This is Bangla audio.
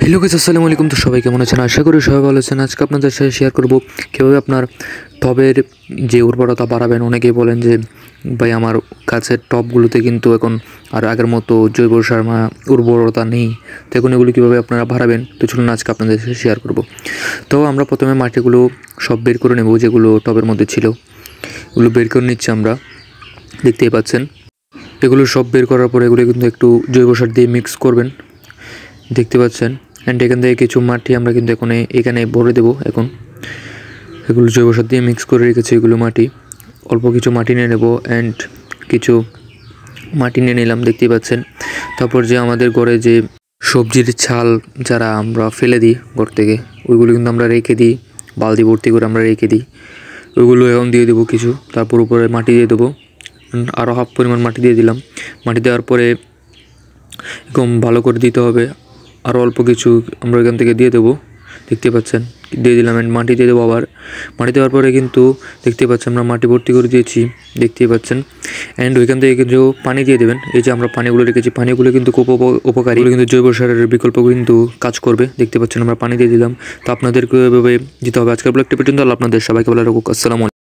হ্যালো গাইস, আসসালামু আলাইকুম। তো সবাই কেমন আছেন? আশা করি সবাই ভালো আছেন। আজকে আপনাদের সাথে শেয়ার করব কীভাবে আপনার টবের যে উর্বরতা বাড়াবেন। অনেকেই বলেন যে ভাই আমার গাছের টবগুলোতে কিন্তু এখন আর আগের মতো জৈব সার উর্বরতা নেই, তো এখন এগুলো কীভাবে আপনারা বাড়াবেন। তো চলুন আজকে আপনাদের সাথে শেয়ার করব। তো আমরা প্রথমে মাটিগুলো সব বের করে নেব, যেগুলো টবের মধ্যে ছিল এগুলো বের করে নিচ্ছি আমরা, দেখতেই পাচ্ছেন। এগুলো সব বের করার পরে এগুলো কিন্তু একটু জৈব সার দিয়ে মিক্স করবেন, দেখতে পাচ্ছেন। অ্যান্ড এখান থেকে কিছু মাটি আমরা কিন্তু এখানে ভরে দেবো। এখন এগুলো জৈব সার দিয়ে মিক্স করে রেখেছি, এগুলো মাটি অল্প কিছু মাটি নিয়ে নেব। অ্যান্ড কিছু মাটি নিয়ে নিলাম, দেখতেই পাচ্ছেন। তারপর যে আমাদের ঘরে যে সবজির ছাল যারা আমরা ফেলে দিই ঘর থেকে, ওইগুলো কিন্তু আমরা রেখে দিই, বালতি ভর্তি করে আমরা রেখে দিই। ওইগুলো এখন দিয়ে দেবো কিছু, তারপর উপরে মাটি দিয়ে দেবো, আরও হাফ পরিমাণ মাটি দিয়ে দিলাম। মাটি দেওয়ার পরে এরকম ভালো করে দিতে হবে। আরও অল্প কিছু আমরা এখান থেকে দিয়ে দেবো, দেখতে পাচ্ছেন, দিয়ে দিলাম। অ্যান্ড মাটি দিয়ে দেবো আবার। মাটি দেওয়ার পরে কিন্তু দেখতে পাচ্ছেন আমরা মাটি ভর্তি করে দিয়েছি, দেখতেই পাচ্ছেন। অ্যান্ড ওইখান থেকে কিন্তু পানি দিয়ে দেবেন। এই যে আমরা পানিগুলো রেখেছি, পানিগুলো কিন্তু খুব উপকারী, কিন্তু জৈব সারের বিকল্প কিন্তু কাজ করবে, দেখতে পাচ্ছেন। আমরা পানি দিয়ে দিলাম। তো আপনাদেরকে এভাবে দিতে হবে। আজকের ব্লগটি পর্যন্ত। আপনাদের সবাইকে ভালো রাখুক। আসসালামু আলাইকুম।